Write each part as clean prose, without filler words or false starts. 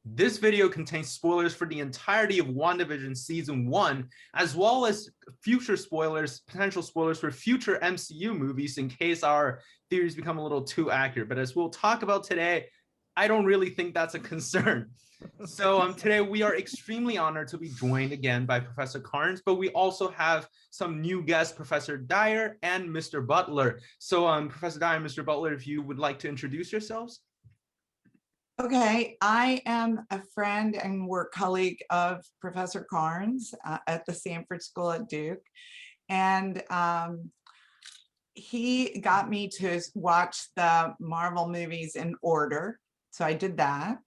This video contains spoilers for the entirety of WandaVision Season 1, as well as future spoilers, potential spoilers for future MCU movies in case our theories become a little too accurate. But as we'll talk about today, I don't really think that's a concern. So today we are extremely honored to be joined again by Professor Carnes, but we also have some new guests, Professor Dyer and Mr. Butler. So Professor Dyer and Mr. Butler, if you would like to introduce yourselves. Okay, I am a friend and work colleague of Professor Carnes at the Sanford School at Duke. And he got me to watch the Marvel movies in order. So I did that.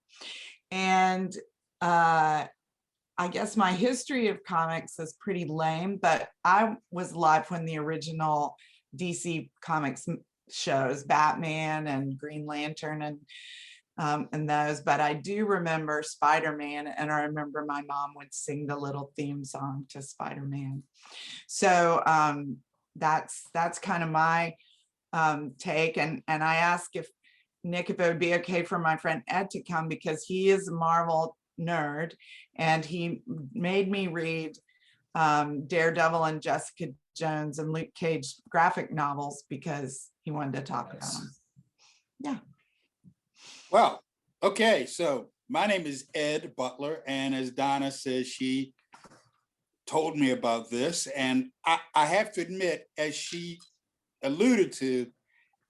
And I guess my history of comics is pretty lame, but I was alive when the original DC Comics shows, Batman and Green Lantern and those, but I do remember Spider-Man, and I remember my mom would sing the little theme song to Spider-Man. So that's kind of my take, and I asked if Nick if it would be okay for my friend Ed to come because he is a Marvel nerd, and he made me read Daredevil and Jessica Jones and Luke Cage graphic novels because he wanted to talk about them. Yeah. Well, okay, so my name is Ed Butler, and as Donna says, she told me about this, and I have to admit, as she alluded to,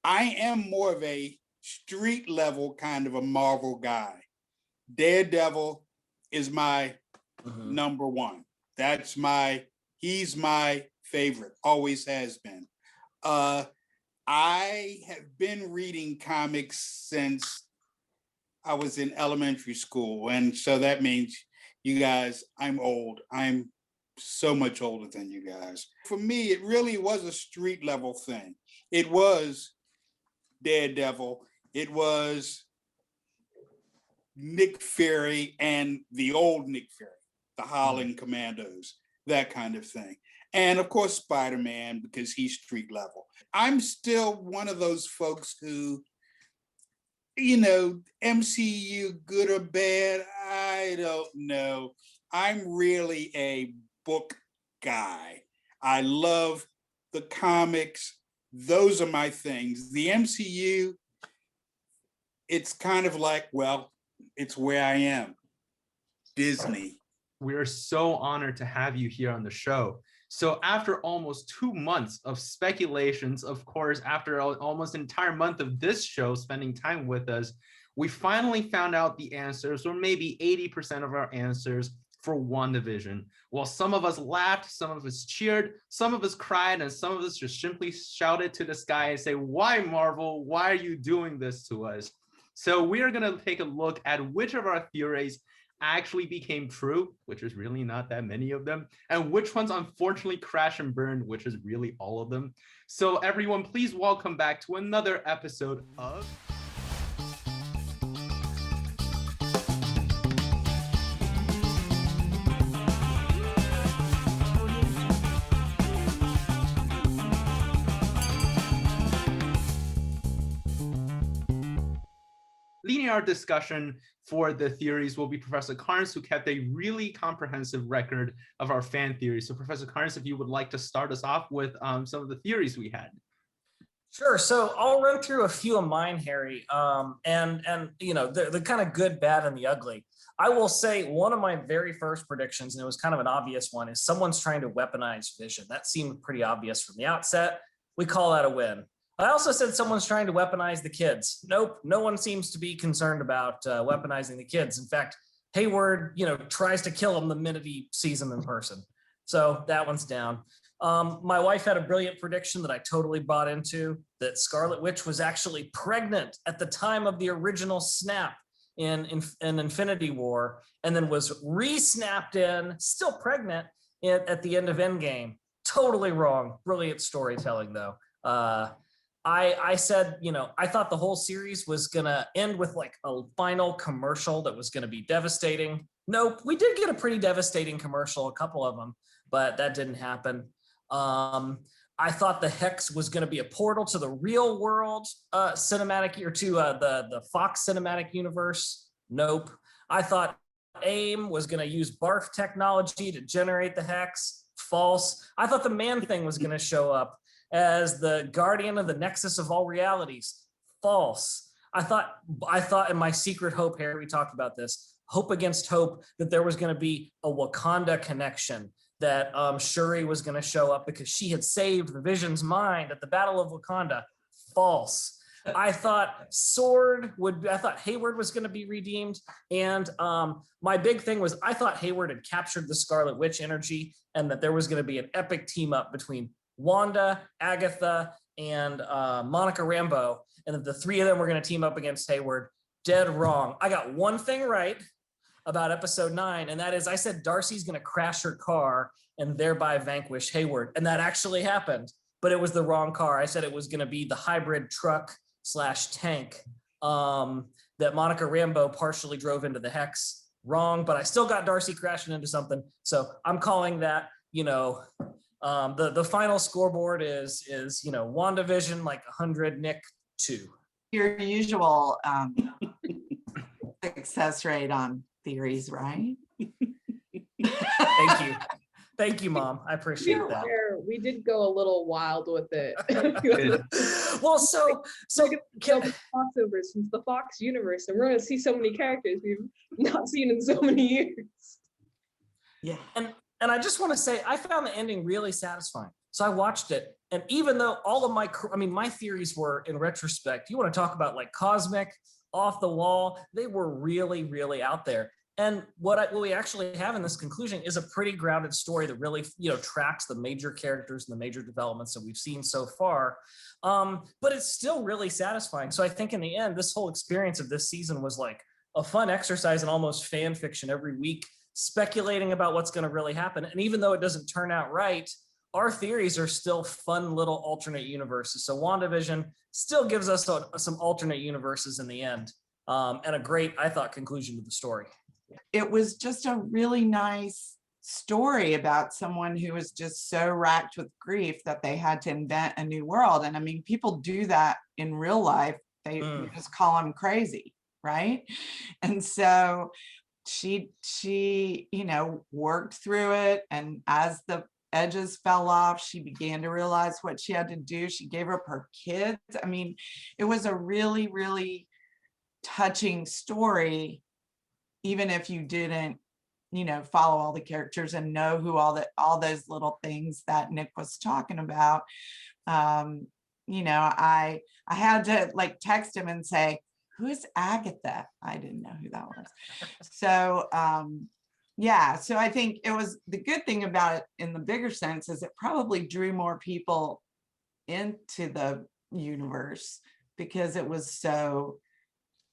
I am more of a street level kind of a Marvel guy. Daredevil is my number one. He's my favorite, always has been. I have been reading comics since I was in elementary school. And so that means, you guys, I'm old. I'm so much older than you guys. For me, it really was a street level thing. It was Daredevil. It was Nick Fury and the old Nick Fury, the Howling Commandos, that kind of thing. And of course, Spider-Man, because he's street level. I'm still one of those folks who, MCU, good or bad, I don't know. I'm really a book guy. I love the comics. Those are my things. The MCU, it's kind of like, well, it's where I am. Disney. We are so honored to have you here on the show. So after almost 2 months of speculations, of course, after almost an entire month of this show spending time with us, we finally found out the answers, or maybe 80% of our answers for WandaVision. While some of us laughed, some of us cheered, some of us cried, and some of us just simply shouted to the sky and say, "Why, Marvel? Why are you doing this to us?" So we are going to take a look at which of our theories actually became true, which is really not that many of them, and which ones unfortunately crash and burn, which is really all of them. So everyone, please welcome back to another episode of leading our discussion for the theories will be Professor Carnes, who kept a really comprehensive record of our fan theories. So Professor Carnes, if you would like to start us off with some of the theories we had. Sure. So I'll run through a few of mine, Harry, and the kind of good, bad, and the ugly. I will say one of my very first predictions, and it was kind of an obvious one, is someone's trying to weaponize Vision. That seemed pretty obvious from the outset. We call that a win. I also said someone's trying to weaponize the kids. Nope, no one seems to be concerned about weaponizing the kids. In fact, Hayward, tries to kill him the minute he sees him in person. So that one's down. My wife had a brilliant prediction that I totally bought into, that Scarlet Witch was actually pregnant at the time of the original snap in Infinity War, and then was re-snapped in, still pregnant, at the end of Endgame. Totally wrong. Brilliant storytelling, though. I said, I thought the whole series was going to end with like a final commercial that was going to be devastating. Nope, we did get a pretty devastating commercial, a couple of them, but that didn't happen. I thought the Hex was going to be a portal to the real world cinematic, or to the Fox cinematic universe. Nope. I thought AIM was going to use barf technology to generate the hex. False. I thought the Man-Thing was going to show up as the guardian of the nexus of all realities. False. I thought in my secret hope, Harry, we talked about this, hope against hope, that there was going to be a Wakanda connection, that Shuri was going to show up because she had saved the Vision's mind at the Battle of Wakanda. False. I thought Hayward was going to be redeemed. And my big thing was I thought Hayward had captured the Scarlet Witch energy and that there was going to be an epic team up between Wanda, Agatha, and Monica Rambeau, and that the three of them were going to team up against Hayward. Dead wrong. I got one thing right about episode 9, and that is I said Darcy's going to crash her car and thereby vanquish Hayward. And that actually happened, but it was the wrong car. I said it was going to be the hybrid truck/tank that Monica Rambeau partially drove into the hex. Wrong, but I still got Darcy crashing into something. So I'm calling that, the final scoreboard is WandaVision like 100, Nick 2. Your usual success rate on theories, right? Thank you. Thank you, Mom. I appreciate that. We did go a little wild with it. Well, so crossovers since the Fox universe, and we're going to see so many characters we've not seen in so many years. Yeah. And I just want to say, I found the ending really satisfying. So I watched it, and even though all of my theories were, in retrospect, you want to talk about like cosmic, off the wall, they were really, really out there. And what we actually have in this conclusion is a pretty grounded story that really, tracks the major characters and the major developments that we've seen so far. But it's still really satisfying. So I think in the end, this whole experience of this season was like a fun exercise in almost fan fiction every week, speculating about what's going to really happen. And even though it doesn't turn out right, our theories are still fun little alternate universes. So WandaVision still gives us some alternate universes in the end, and a great, I thought, conclusion to the story. It was just a really nice story about someone who was just so racked with grief that they had to invent a new world. And I mean, people do that in real life. They just call them crazy, right? And so she worked through it. And as the edges fell off, she began to realize what she had to do. She gave up her kids. I mean, it was a really, really touching story, even if you didn't, follow all the characters and know who all those little things that Nick was talking about. I had to like text him and say, who's Agatha? I didn't know who that was. So, so I think it was the good thing about it in the bigger sense is it probably drew more people into the universe because it was so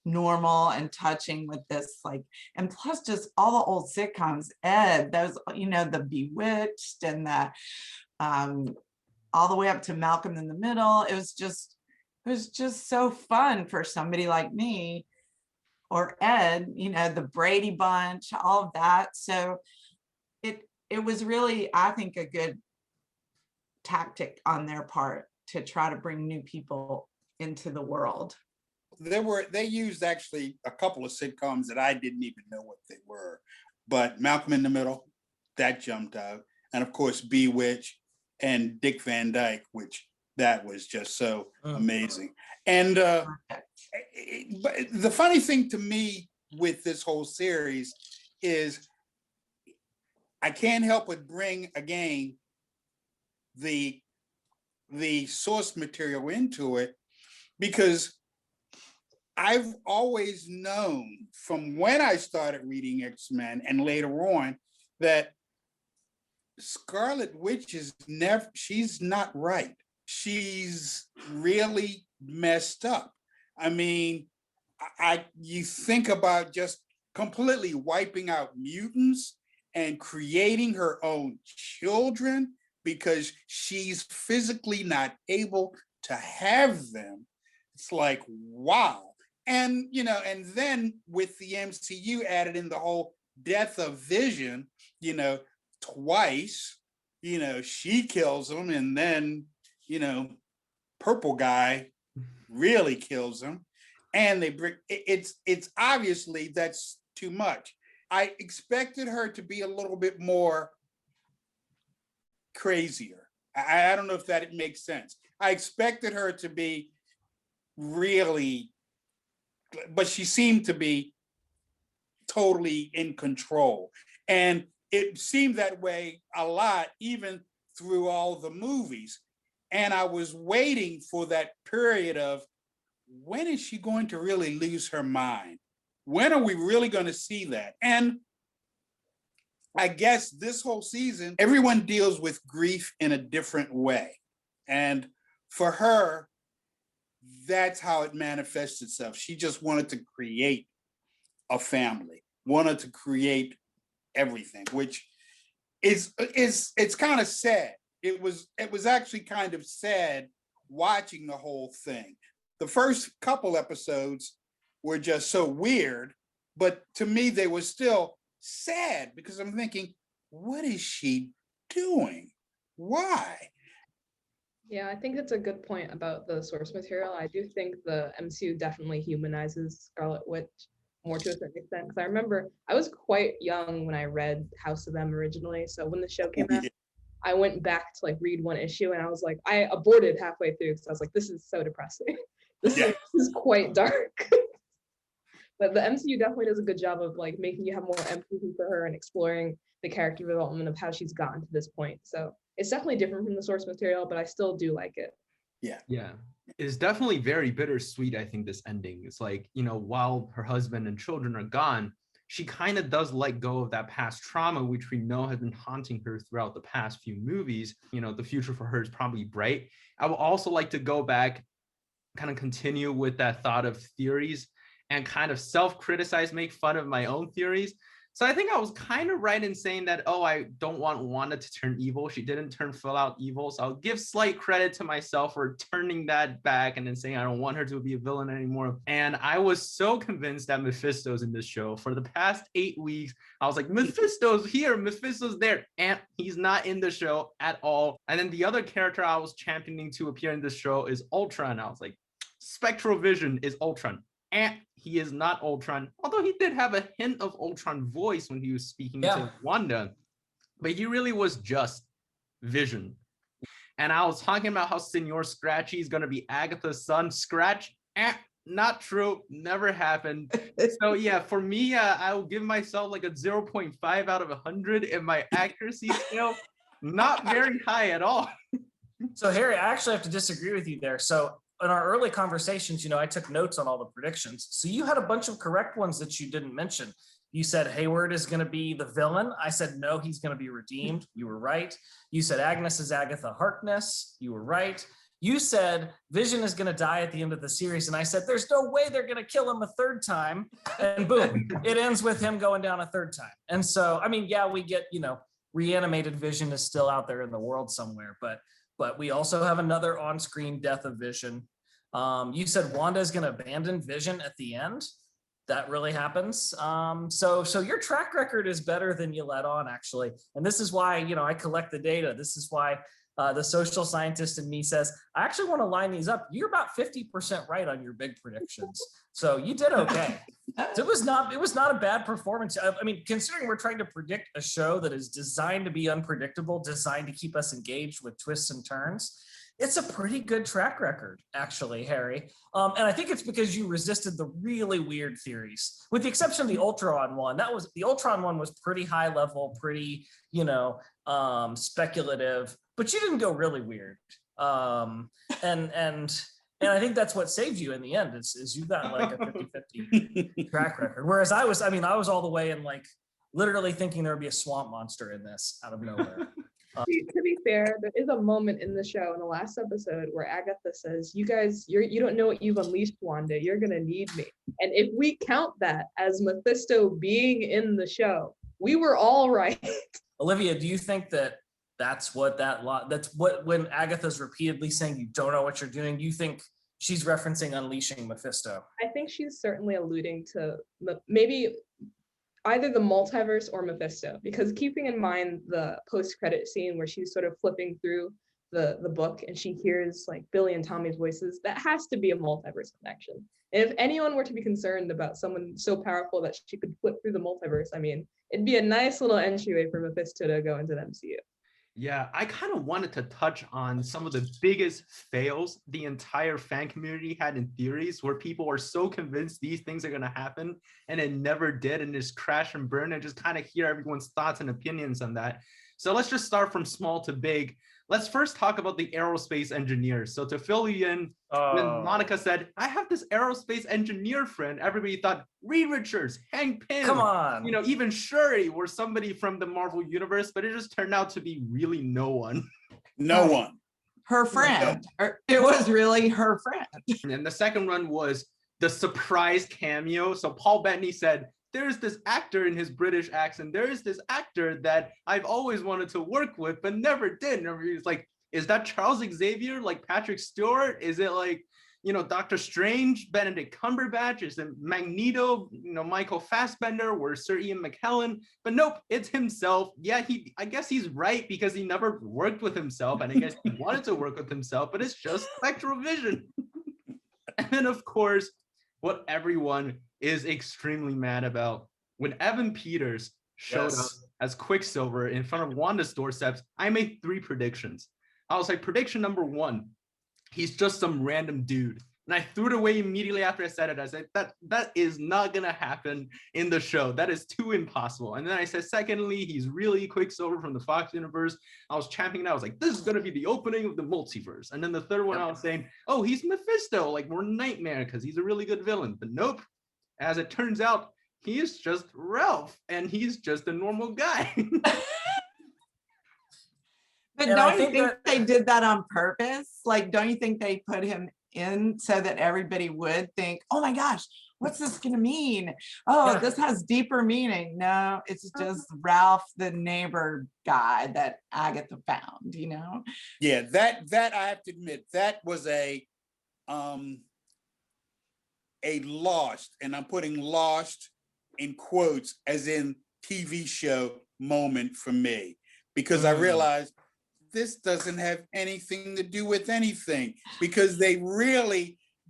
normal and touching with this, like, and plus just all the old sitcoms, Ed, those, the Bewitched and the all the way up to Malcolm in the Middle. It was just so fun for somebody like me or Ed, the Brady Bunch, all of that. So it was really, I think, a good tactic on their part to try to bring new people into the world. They used actually a couple of sitcoms that I didn't even know what they were, but Malcolm in the Middle, that jumped out. And of course, Bewitched and Dick Van Dyke, which that was just so amazing. And but the funny thing to me with this whole series is I can't help but bring again the source material into it, because I've always known from when I started reading X-Men and later on that Scarlet Witch she's not right. She's really messed up. I mean, you think about just completely wiping out mutants and creating her own children because she's physically not able to have them. It's like, wow. And, and then with the MCU added in the whole death of Vision, twice, she kills him, and then, Purple Guy really kills him. And they bring, it's obviously that's too much. I expected her to be a little bit more crazier. I don't know if that makes sense. I expected her to be really, but she seemed to be totally in control. And it seemed that way a lot, even through all the movies. And I was waiting for that period of, when is she going to really lose her mind? When are we really going to see that? And I guess this whole season, everyone deals with grief in a different way. And for her, that's how it manifests itself. She just wanted to create a family, wanted to create everything, which is it's kind of sad. It was actually kind of sad watching the whole thing. The first couple episodes were just so weird, but to me, they were still sad because I'm thinking, what is she doing? Why? Yeah, I think that's a good point about the source material. I do think the MCU definitely humanizes Scarlet Witch more to a certain extent. Because I remember I was quite young when I read House of M originally. So when the show came out, I went back to like read one issue and I was like, I aborted halfway through because I was like, this is so depressing. This is quite dark. But the MCU definitely does a good job of like making you have more empathy for her and exploring the character development of how she's gotten to this point. So it's definitely different from the source material, but I still do like it. Yeah. It's definitely very bittersweet, I think, this ending. It's like, you know, while her husband and children are gone, she kind of does let go of that past trauma, which we know has been haunting her throughout the past few movies. You know, the future for her is probably bright. I would also like to go back, kind of continue with that thought of theories and kind of self-criticize, make fun of my own theories. So I think I was kind of right in saying that, oh, I don't want Wanda to turn evil. She didn't turn full out evil. So I'll give slight credit to myself for turning that back and then saying I don't want her to be a villain anymore. And I was so convinced that Mephisto's in this show. For the past 8 weeks, I was like, Mephisto's here, Mephisto's there. And he's not in the show at all. And then the other character I was championing to appear in this show is Ultron. I was like, Spectral Vision is Ultron. And he is not Ultron, although he did have a hint of Ultron voice when he was speaking to Wanda, but he really was just Vision. And I was talking about how Senor Scratchy is going to be Agatha's son. Scratch, not true, never happened. So yeah, for me, I will give myself like a 0.5 out of 100 in my accuracy scale. Not very high at all. So Harry, I actually have to disagree with you there. So in our early conversations, you know, I took notes on all the predictions. So you had a bunch of correct ones that you didn't mention. You said Hayward is going to be the villain. I said, no, he's going to be redeemed. You were right. You said Agnes is Agatha Harkness. You were right. You said Vision is going to die at the end of the series. And I said, there's no way they're going to kill him a third time. And boom, it ends with him going down a third time. And so, I mean, yeah, we get, you know, reanimated Vision is still out there in the world somewhere, but we also have another on-screen death of Vision. You said Wanda is going to abandon Vision at the end. That really happens. So your track record is better than you let on, actually. And this is why, you know, I collect the data. This is why the social scientist in me says, I actually want to line these up. You're about 50% right on your big predictions. So you did okay. So it was not a bad performance. I mean, considering we're trying to predict a show that is designed to be unpredictable, designed to keep us engaged with twists and turns, it's a pretty good track record, actually, Harry. And I think it's because you resisted the really weird theories, with the exception of the Ultron one. The Ultron one was pretty high level, pretty, you know, speculative, but you didn't go really weird. And I think that's what saved you in the end, is you got like a 50-50 track record. Whereas I was all the way in like literally thinking there would be a swamp monster in this out of nowhere. To be fair, there is a moment in the show in the last episode where Agatha says, you guys, you don't know what you've unleashed, Wanda. You're going to need me. And if we count that as Mephisto being in the show, we were all right. Olivia, do you think that's what when Agatha's repeatedly saying you don't know what you're doing, you think she's referencing unleashing Mephisto? I think she's certainly alluding to maybe either the multiverse or Mephisto, because keeping in mind the post-credit scene where she's sort of flipping through the book and she hears like Billy and Tommy's voices, that has to be a multiverse connection. And if anyone were to be concerned about someone so powerful that she could flip through the multiverse, I mean, it'd be a nice little entryway for Mephisto to go into the MCU. Yeah, I kind of wanted to touch on some of the biggest fails the entire fan community had in theories, where people are so convinced these things are going to happen and it never did, and just crash and burn, and just kind of hear everyone's thoughts and opinions on that. So let's just start from small to big. Let's first talk about the aerospace engineers. So to fill you in, when Monica said, I have this aerospace engineer friend, everybody thought Reed Richards, Hank Pym, Come on. you know, even Shuri were somebody from the Marvel universe, but it just turned out to be really no one. No one. Her friend. It was really her friend. And the second one was the surprise cameo. So Paul Bettany said, there's this actor in his British accent. There is this actor that I've always wanted to work with, but never did. And everybody's like, is that Charles Xavier, like Patrick Stewart? Is it like, you know, Doctor Strange, Benedict Cumberbatch? Is it Magneto, you know, Michael Fassbender, or Sir Ian McKellen? But nope, it's himself. Yeah, I guess he's right, because he never worked with himself, and I guess he wanted to work with himself, but it's just spectral vision. And then, of course, what everyone is extremely mad about, when Evan Peters showed up as Quicksilver in front of Wanda's doorsteps, I made 3 predictions. I was like, prediction number 1, he's just some random dude. And I threw it away immediately after I said it. I said, that is not gonna happen in the show. That is too impossible. And then I said, secondly, he's really Quicksilver from the Fox universe. I was championing it. I was like, this is gonna be the opening of the multiverse. And then the third one, I was saying, oh, he's Mephisto, like more Nightmare, because he's a really good villain. But nope, as it turns out, he is just Ralph, and he's just a normal guy. But And don't I you think think that- they did that on purpose? Like, don't you think they put him in so that everybody would think, oh my gosh, what's this gonna mean? Oh, Yeah. this has deeper meaning. No, it's just Ralph, the neighbor guy that Agatha found, you know? Yeah, that I have to admit, that was a lost, and I'm putting lost in quotes as in TV show moment for me, because I realized this doesn't have anything to do with anything, because the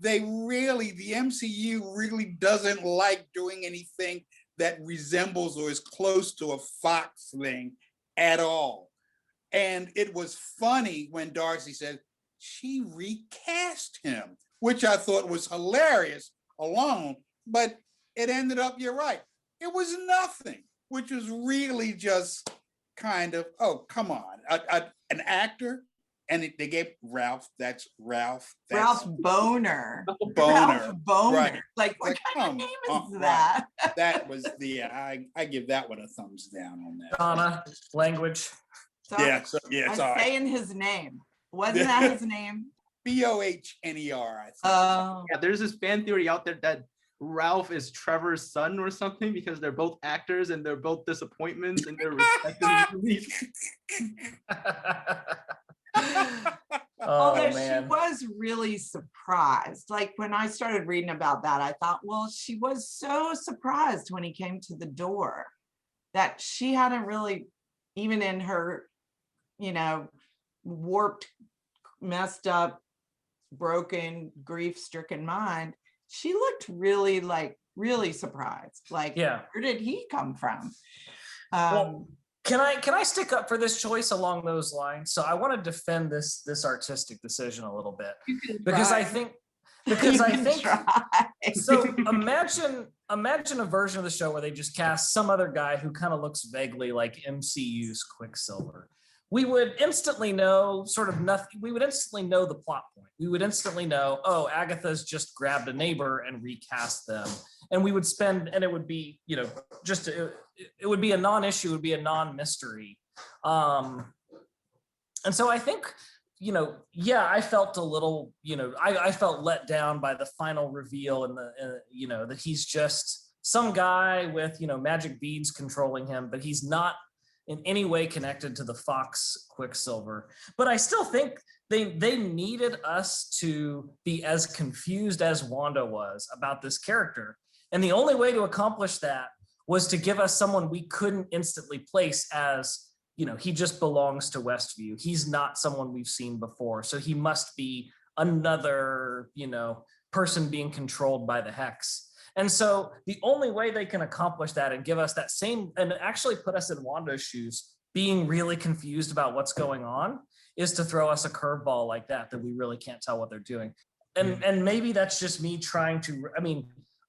MCU really doesn't like doing anything that resembles or is close to a Fox thing at all. And it was funny when Darcy said she recast him, which I thought was hilarious alone, but it ended up, you're right, it was nothing, which was really just kind of, oh, come on, an actor, and they gave Ralph, that's Ralph. Ralph Boner. Boner. Ralph Boner. Right. Like, what Like, kind of come name is on, that? That was I give that one a thumbs down on that. Donna, language. So Yeah, I'm sorry. saying his name. Wasn't that his name? Bohner, I think. Oh, Yeah, there's this fan theory out there that Ralph is Trevor's son or something, because they're both actors and they're both disappointments in their respective movies. although Oh man. she was really surprised. Like when I started reading about that, I thought, well, she was so surprised when he came to the door that she hadn't really, even in her, you know, warped, messed up, broken, grief-stricken mind, she looked really surprised. Like, Yeah. where did he come from? Well, can I stick up for this choice along those lines? So I want to defend this artistic decision a little bit, because I think you can think try. so. Imagine a version of the show where they just cast some other guy who kind of looks vaguely like MCU's Quicksilver. We would instantly know sort of nothing. We would instantly know the plot point. We would instantly know, oh, Agatha's just grabbed a neighbor and recast them. And we would spend, and it would be, you know, just, it would be a non-issue, it would be a non-mystery. And so I think, you know, yeah, I felt a little, you know, I felt let down by the final reveal and you know, that he's just some guy with, you know, magic beads controlling him, but he's not in any way connected to the Fox Quicksilver. But I still think they needed us to be as confused as Wanda was about this character. And the only way to accomplish that was to give us someone we couldn't instantly place as, he just belongs to Westview. He's not someone we've seen before. So he must be another, person being controlled by the Hex. And so the only way they can accomplish that and give us that same, and actually put us in Wanda's shoes, being really confused about what's going on, is to throw us a curveball like that we really can't tell what they're doing. And maybe that's just me trying to,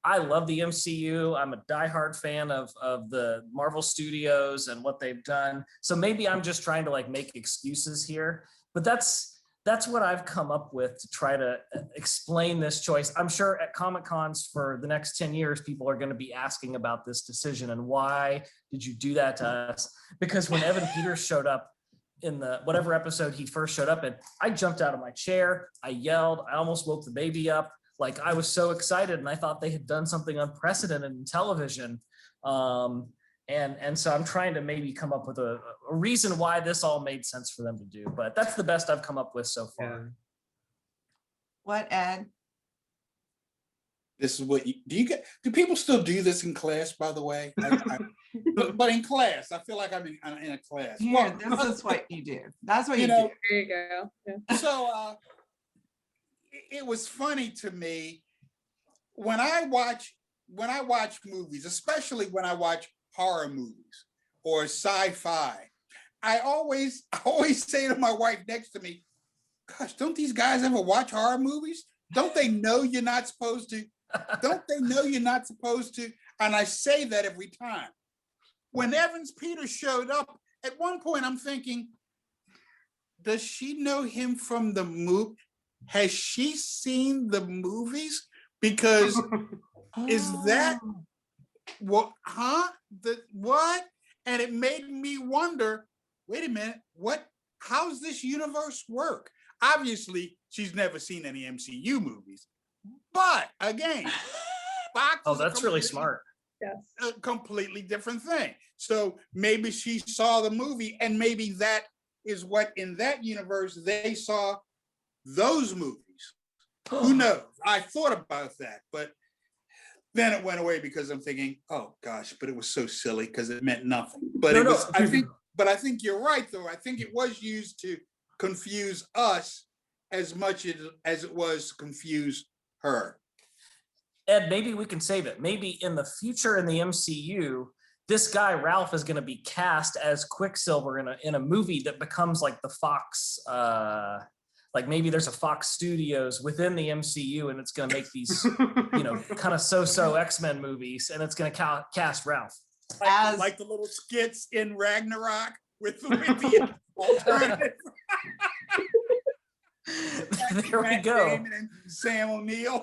I love the MCU. I'm a diehard fan of the Marvel Studios and what they've done. So maybe I'm just trying to like make excuses here, but that's what I've come up with to try to explain this choice. I'm sure at Comic Cons for the next 10 years, people are going to be asking about this decision and why did you do that to us? Because when Evan Peters showed up in the whatever episode he first showed up in, I jumped out of my chair, I yelled, I almost woke the baby up. Like I was so excited and I thought they had done something unprecedented in television. And so I'm trying to maybe come up with a reason why this all made sense for them to do, but that's the best I've come up with so far. Yeah. What, Ed? This is what do people still do this in class, by the way? But in class, I feel like I'm in a class. Here, this is what you do. That's what you do. There you go. Yeah. So it was funny to me when I watch movies, especially when I watch horror movies or sci-fi. I always say to my wife next to me, gosh, don't these guys ever watch horror movies? Don't they know you're not supposed to? Don't they know you're not supposed to? And I say that every time. When Evans Peters showed up, at one point I'm thinking, does she know him from the movie? Has she seen the movies? Because is that what? What? And it made me wonder, wait a minute, how's this universe work? Obviously, she's never seen any MCU movies. But again, Fox that's really smart. Yes. A completely different thing. So maybe she saw the movie, and maybe that is what in that universe they saw those movies. Who knows? I thought about that, but then it went away because I'm thinking, oh gosh, but it was so silly because it meant nothing. But I think you're right though. I think it was used to confuse us as much as it was to confuse her. Ed, maybe we can save it. Maybe in the future in the MCU, this guy Ralph is going to be cast as Quicksilver in a movie that becomes like the Fox. Like maybe there's a Fox Studios within the MCU, and it's going to make these, kind of so-so X-Men movies, and it's going to cast Ralph. Like the little skits in Ragnarok with the alternative. There we go. And Sam O'Neill.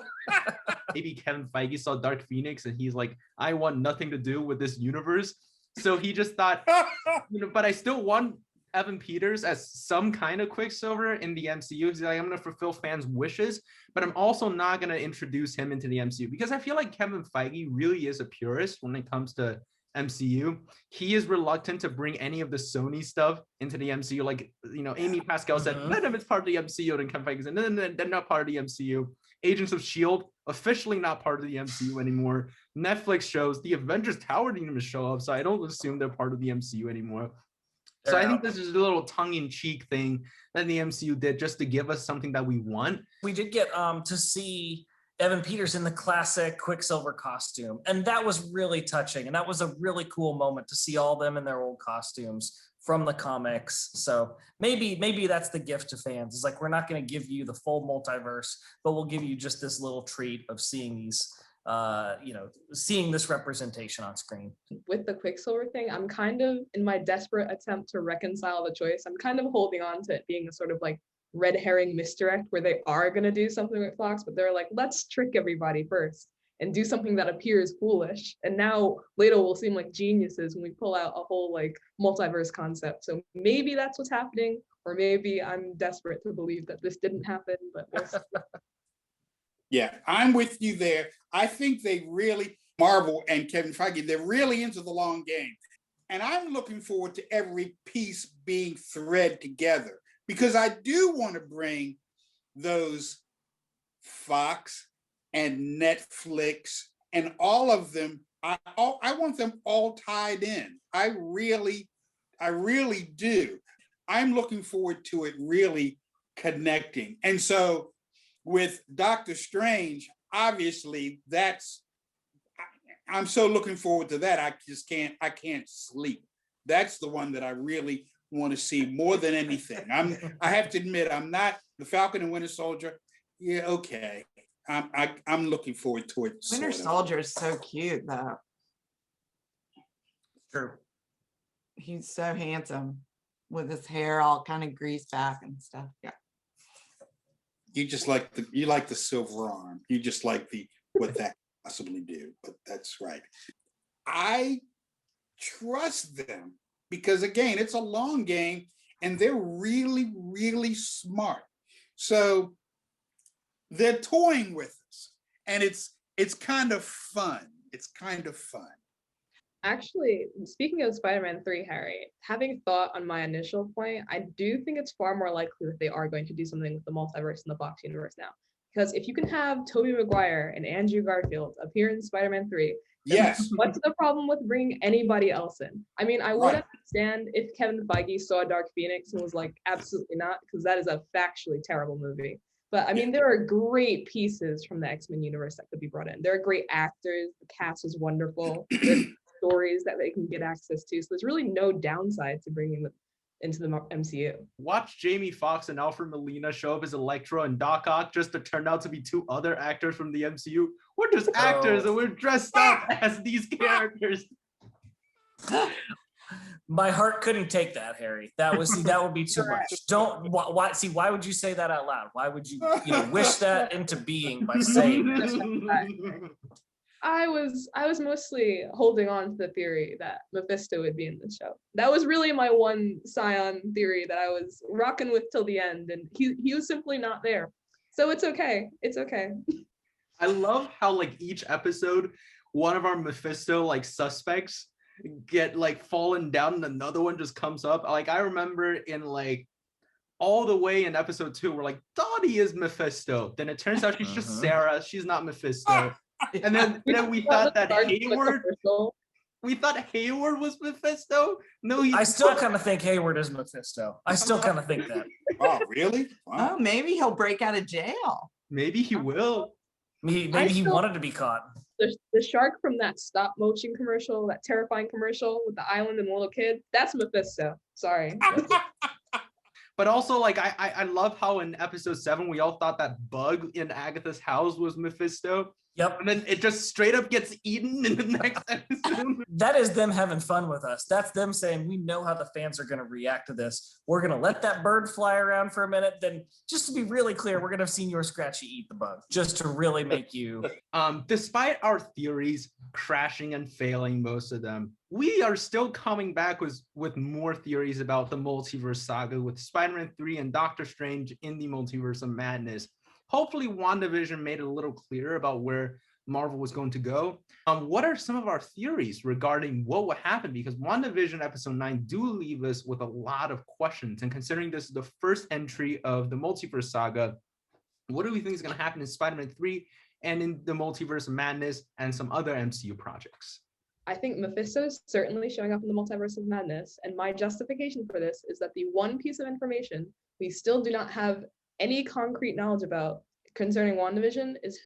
Maybe Kevin Feige saw Dark Phoenix and he's like, I want nothing to do with this universe. So he just thought, but I still want Evan Peters as some kind of Quicksilver in the MCU. He's like, I'm going to fulfill fans' wishes, but I'm also not going to introduce him into the MCU because I feel like Kevin Feige really is a purist when it comes to MCU. He is reluctant to bring any of the Sony stuff into the MCU. Like, Amy Pascal said, none of it's part of the MCU, and Kevin Feige said, no, they're not part of the MCU. Agents of S.H.I.E.L.D. officially not part of the MCU anymore. Netflix shows, the Avengers Tower didn't even show up, so I don't assume they're part of the MCU anymore. So I think this is a little tongue-in-cheek thing that the MCU did just to give us something that we want. We did get to see Evan Peters in the classic Quicksilver costume, and that was really touching, and that was a really cool moment to see all them in their old costumes from the comics. So maybe that's the gift to fans. It's like, we're not going to give you the full multiverse, but we'll give you just this little treat of seeing these seeing this representation on screen. With the Quicksilver thing, I'm kind of, in my desperate attempt to reconcile the choice, I'm kind of holding on to it being a sort of like red herring misdirect where they are going to do something with Fox, but they're like, let's trick everybody first and do something that appears foolish. And now later we'll seem like geniuses when we pull out a whole like multiverse concept. So maybe that's what's happening, or maybe I'm desperate to believe that this didn't happen, but we'll see. Yeah, I'm with you there. I think they really, Marvel and Kevin Feige, they're really into the long game. And I'm looking forward to every piece being thread together, because I do want to bring those Fox and Netflix and all of them, I want them all tied in. I I really do. I'm looking forward to it really connecting. And so with Doctor Strange, obviously I'm so looking forward to that. I can't sleep. That's the one that I really want to see more than anything. I have to admit, I'm not the Falcon and Winter Soldier. Yeah, okay. I'm looking forward to it. Winter Soldier is so cute though. True. He's so handsome with his hair all kind of greased back and stuff. Yeah. You just like the silver arm. You just like what that possibly do. But that's right. I trust them because again, it's a long game and they're really, really smart. So they're toying with us, and it's kind of fun. It's kind of fun. Actually, speaking of Spider-Man 3, Harry, having thought on my initial point, I do think it's far more likely that they are going to do something with the multiverse in the Fox universe now. Because if you can have Tobey Maguire and Andrew Garfield appear in Spider-Man 3, yes, what's the problem with bringing anybody else in? I mean, I would right. understand if Kevin Feige saw Dark Phoenix and was like, absolutely not, because that is a factually terrible movie. But I mean, there are great pieces from the X-Men universe that could be brought in. There are great actors. The cast is wonderful. There's stories that they can get access to. So there's really no downside to bringing them into the MCU. Watch Jamie Foxx and Alfred Molina show up as Electro and Doc Ock just to turn out to be two other actors from the MCU. We're just actors and we're dressed up as these characters. My heart couldn't take that, Harry. That would be too much. Why would you say that out loud? Why would you wish that into being by saying that? I was mostly holding on to the theory that Mephisto would be in the show. That was really my one Scion theory that I was rocking with till the end, and he was simply not there. So it's okay. It's okay. I love how like each episode, one of our Mephisto like suspects get like fallen down and another one just comes up. Like I remember in like all the way in episode 2, we're like, Dottie is Mephisto. Then it turns out she's just Sarah. She's not Mephisto. And then we thought that Hayward was Mephisto. No, I still kind of think Hayward is Mephisto. I still kind of think that. Oh, really? Wow. Oh, maybe he'll break out of jail. Maybe he will. Maybe he wanted to be caught. The shark from that stop motion commercial, that terrifying commercial with the island and the little kid, that's Mephisto. Sorry. But also, like, I love how in episode 7, we all thought that bug in Agatha's house was Mephisto. Yep. And then it just straight up gets eaten in the next episode. That is them having fun with us. That's them saying, we know how the fans are going to react to this. We're going to let that bird fly around for a minute. Then just to be really clear, we're going to have Senior Scratchy eat the bug, just to really make you. Despite our theories crashing and failing, most of them, we are still coming back with more theories about the multiverse saga with Spider-Man 3 and Doctor Strange in the Multiverse of Madness. Hopefully WandaVision made it a little clearer about where Marvel was going to go. What are some of our theories regarding what would happen? Because WandaVision episode 9 do leave us with a lot of questions. And considering this is the first entry of the Multiverse saga, what do we think is going to happen in Spider-Man 3 and in the Multiverse of Madness and some other MCU projects? I think Mephisto is certainly showing up in the Multiverse of Madness. And my justification for this is that the one piece of information we still do not have any concrete knowledge about concerning WandaVision is